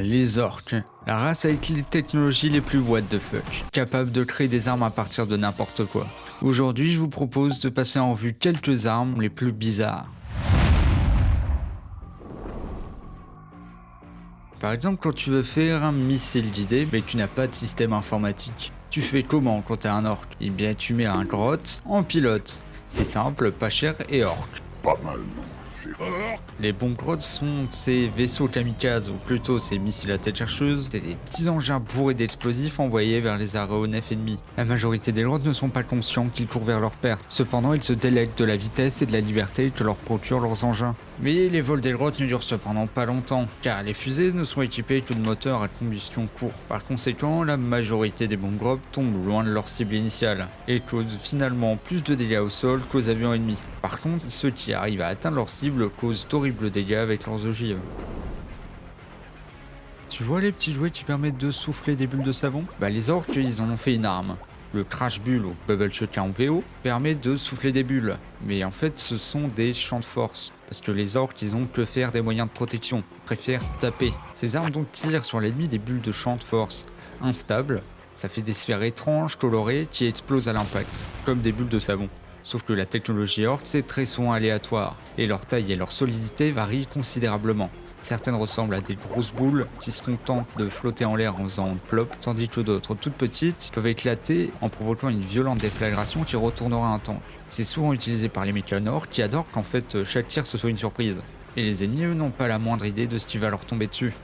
Les orques, la race avec les technologies les plus what the fuck, capable de créer des armes à partir de n'importe quoi. Aujourd'hui, je vous propose de passer en revue quelques armes les plus bizarres. Par exemple, quand tu veux faire un missile guidé, mais que tu n'as pas de système informatique, tu fais comment quand t'es un orc? Eh bien, tu mets un grotte en pilote. C'est simple, pas cher et orc. Pas mal, c'est orc. Les bombes grottes sont ces vaisseaux kamikazes, ou plutôt ces missiles à tête chercheuse, c'est des petits engins bourrés d'explosifs envoyés vers les aéronefs ennemis. La majorité des grottes ne sont pas conscients qu'ils courent vers leur perte. Cependant, ils se délectent de la vitesse et de la liberté que leur procurent leurs engins. Mais les vols des grottes ne durent cependant pas longtemps, car les fusées ne sont équipées que de moteurs à combustion courte. Par conséquent, la majorité des bombes grottes tombent loin de leur cible initiale, et causent finalement plus de dégâts au sol qu'aux avions ennemis. Par contre, ceux qui arrivent à atteindre leur cible causent d'horribles dégâts avec leurs ogives. Tu vois les petits jouets qui permettent de souffler des bulles de savon? Les orques, ils en ont fait une arme. Le Crash Bull ou Bubble Shotgun en VO permet de souffler des bulles. Mais en fait, ce sont des champs de force. Parce que les orques, ils ont que faire des moyens de protection. Ils préfèrent taper. Ces armes donc tirent sur l'ennemi des bulles de champ de force. Instables, ça fait des sphères étranges, colorées, qui explosent à l'impact. Comme des bulles de savon. Sauf que la technologie orque, c'est très souvent aléatoire. Et leur taille et leur solidité varient considérablement. Certaines ressemblent à des grosses boules qui se contentent de flotter en l'air en faisant plop, tandis que d'autres, toutes petites, peuvent éclater en provoquant une violente déflagration qui retournera un tank. C'est souvent utilisé par les mécanorques qui adorent qu'en fait chaque tir ce soit une surprise. Et les ennemis, eux, n'ont pas la moindre idée de ce qui va leur tomber dessus.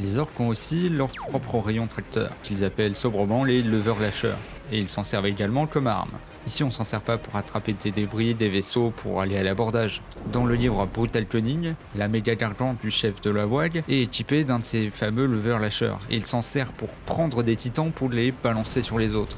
Les orques ont aussi leur propre rayon tracteur, qu'ils appellent sobrement les leveurs-lâcheurs, et ils s'en servent également comme arme. Ici on s'en sert pas pour attraper des débris, des vaisseaux, pour aller à l'abordage. Dans le livre Brutal Cunning, la méga gargante du chef de la WAG est équipée d'un de ces fameux leveurs-lâcheurs, et il s'en sert pour prendre des titans pour les balancer sur les autres.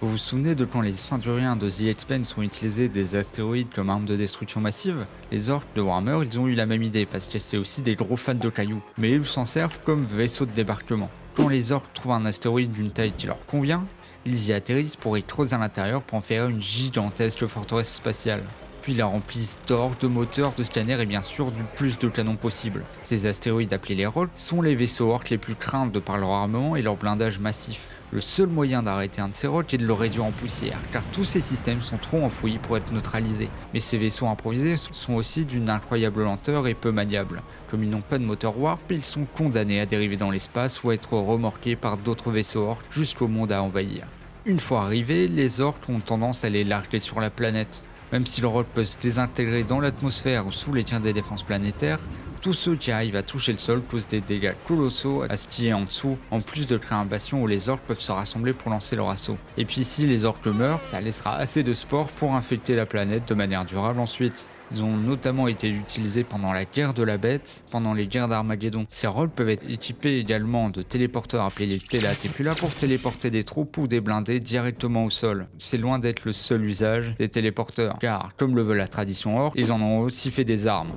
Vous vous souvenez de quand les ceinturiens de The Expanse ont utilisé des astéroïdes comme arme de destruction massive? Les orques de Warhammer, ils ont eu la même idée parce que c'est aussi des gros fans de cailloux, mais ils s'en servent comme vaisseau de débarquement. Quand les orques trouvent un astéroïde d'une taille qui leur convient, ils y atterrissent pour y creuser à l'intérieur pour en faire une gigantesque forteresse spatiale. Puis la remplissent d'orques, de moteurs, de scanners et bien sûr du plus de canons possible. Ces astéroïdes appelés les Rolls sont les vaisseaux orques les plus craints de par leur armement et leur blindage massif. Le seul moyen d'arrêter un de ces Rolls est de le réduire en poussière, car tous ces systèmes sont trop enfouis pour être neutralisés. Mais ces vaisseaux improvisés sont aussi d'une incroyable lenteur et peu maniables. Comme ils n'ont pas de moteur warp, ils sont condamnés à dériver dans l'espace ou à être remorqués par d'autres vaisseaux orques jusqu'au monde à envahir. Une fois arrivés, les orques ont tendance à les larguer sur la planète. Même si le roc peut se désintégrer dans l'atmosphère ou sous les tirs des défenses planétaires, tous ceux qui arrivent à toucher le sol causent des dégâts colossaux à ce qui est en dessous, en plus de créer un bastion où les orques peuvent se rassembler pour lancer leur assaut. Et puis si les orques meurent, ça laissera assez de spores pour infecter la planète de manière durable ensuite. Ils ont notamment été utilisés pendant la guerre de la bête, pendant les guerres d'Armageddon. Ces rôles peuvent être équipés également de téléporteurs appelés les télates, et puis là pour téléporter des troupes ou des blindés directement au sol. C'est loin d'être le seul usage des téléporteurs, car comme le veut la tradition orque, ils en ont aussi fait des armes.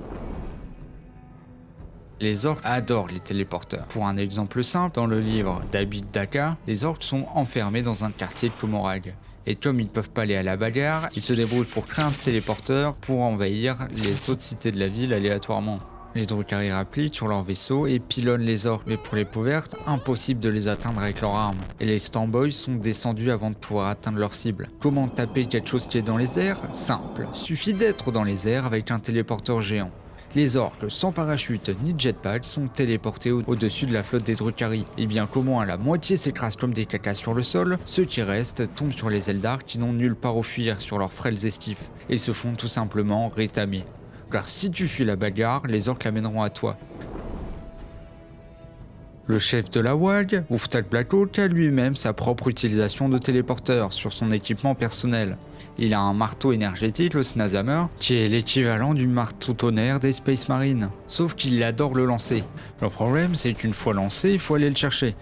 Les orques adorent les téléporteurs. Pour un exemple simple, dans le livre d'Abid Daka, les orques sont enfermés dans un quartier de Komorrag. Et comme ils ne peuvent pas aller à la bagarre, ils se débrouillent pour créer un téléporteur pour envahir les autres cités de la ville aléatoirement. Les Drukhari appliquent sur leur vaisseau et pilonnent les orques, mais pour les pauvertes, impossible de les atteindre avec leurs armes. Et les Stormboys sont descendus avant de pouvoir atteindre leur cible. Comment taper quelque chose qui est dans les airs? Simple, suffit d'être dans les airs avec un téléporteur géant. Les orques, sans parachute ni jetpack, sont téléportés au-dessus de la flotte des Drukhari. Et bien qu'au moins la moitié s'écrase comme des cacas sur le sol, ceux qui restent tombent sur les ailes d'arc qui n'ont nulle part où fuir sur leurs frêles esquifs, et se font tout simplement rétamer. Car si tu fuis la bagarre, les orques l'amèneront à toi. Le chef de la WAG, Uftak Blackhawk, a lui-même sa propre utilisation de téléporteur sur son équipement personnel. Il a un marteau énergétique, le Snazhammer, qui est l'équivalent du marteau tonnerre des Space Marines. Sauf qu'il adore le lancer. Le problème, c'est qu'une fois lancé, il faut aller le chercher.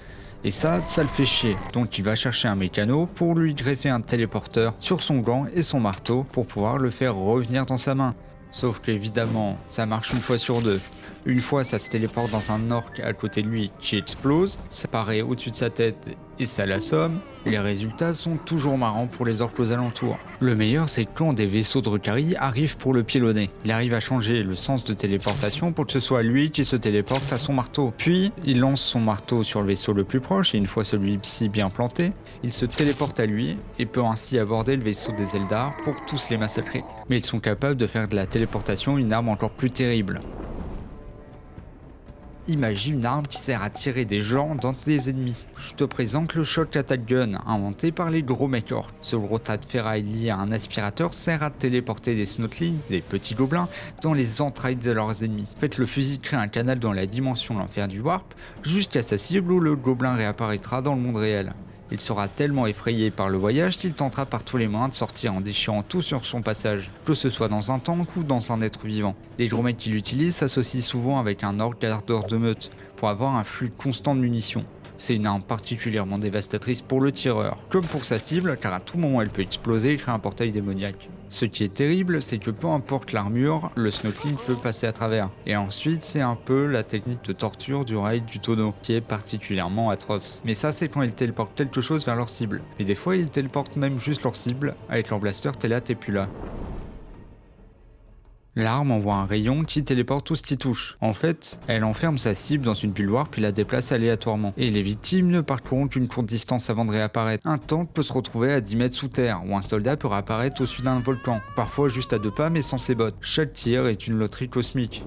Et ça le fait chier. Donc il va chercher un mécano pour lui greffer un téléporteur sur son gant et son marteau pour pouvoir le faire revenir dans sa main. Sauf qu'évidemment, ça marche une fois sur deux. Une fois, ça se téléporte dans un orc à côté de lui qui explose, ça paraît au-dessus de sa tête Et ça l'assomme, les résultats sont toujours marrants pour les orques aux alentours. Le meilleur, c'est quand des vaisseaux de Drukhari arrivent pour le pilonner. Il arrive à changer le sens de téléportation pour que ce soit lui qui se téléporte à son marteau. Puis, il lance son marteau sur le vaisseau le plus proche et une fois celui-ci bien planté, il se téléporte à lui et peut ainsi aborder le vaisseau des Eldar pour tous les massacrer. Mais ils sont capables de faire de la téléportation une arme encore plus terrible. Imagine une arme qui sert à tirer des gens dans des ennemis. Je te présente le Shock Attack Gun, inventé par les gros mecs orques. Ce gros tas de ferraille lié à un aspirateur sert à téléporter des Snotlings, des petits gobelins, dans les entrailles de leurs ennemis. En fait, le fusil crée un canal dans la dimension l'enfer du Warp, jusqu'à sa cible où le gobelin réapparaîtra dans le monde réel. Il sera tellement effrayé par le voyage qu'il tentera par tous les moyens de sortir en déchirant tout sur son passage, que ce soit dans un tank ou dans un être vivant. Les gros mecs qui l'utilisent s'associent souvent avec un orc gardeur de meute, pour avoir un flux constant de munitions. C'est une arme particulièrement dévastatrice pour le tireur, comme pour sa cible, car à tout moment elle peut exploser et créer un portail démoniaque. Ce qui est terrible, c'est que peu importe l'armure, le Snotling peut passer à travers. Et ensuite, c'est un peu la technique de torture du raid du tonneau, qui est particulièrement atroce. Mais ça, c'est quand ils téléportent quelque chose vers leur cible. Et des fois, ils téléportent même juste leur cible, avec leur blaster, t'es là, t'es plus là. L'arme envoie un rayon qui téléporte tout ce qui touche. En fait, elle enferme sa cible dans une bulle warp puis la déplace aléatoirement. Et les victimes ne parcourront qu'une courte distance avant de réapparaître. Un tank peut se retrouver à 10 mètres sous terre, ou un soldat peut réapparaître au-dessus d'un volcan. Parfois juste à 2 pas mais sans ses bottes. Chaque tir est une loterie cosmique.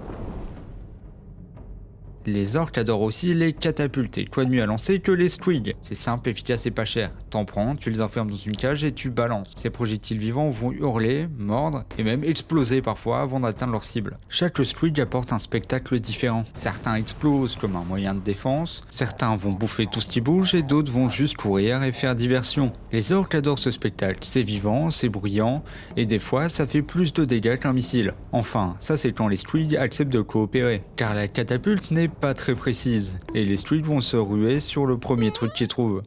Les orques adorent aussi les catapultes, et quoi de mieux à lancer que les Squig. C'est simple, efficace et pas cher. T'en prends, tu les enfermes dans une cage et tu balances. Ces projectiles vivants vont hurler, mordre et même exploser parfois avant d'atteindre leur cible. Chaque Squig apporte un spectacle différent. Certains explosent comme un moyen de défense, certains vont bouffer tout ce qui bouge et d'autres vont juste courir et faire diversion. Les orques adorent ce spectacle, c'est vivant, c'est bruyant et des fois ça fait plus de dégâts qu'un missile. Enfin, ça c'est quand les Squig acceptent de coopérer, car la catapulte n'est pas très précise, et les Squig vont se ruer sur le premier truc qu'ils trouvent.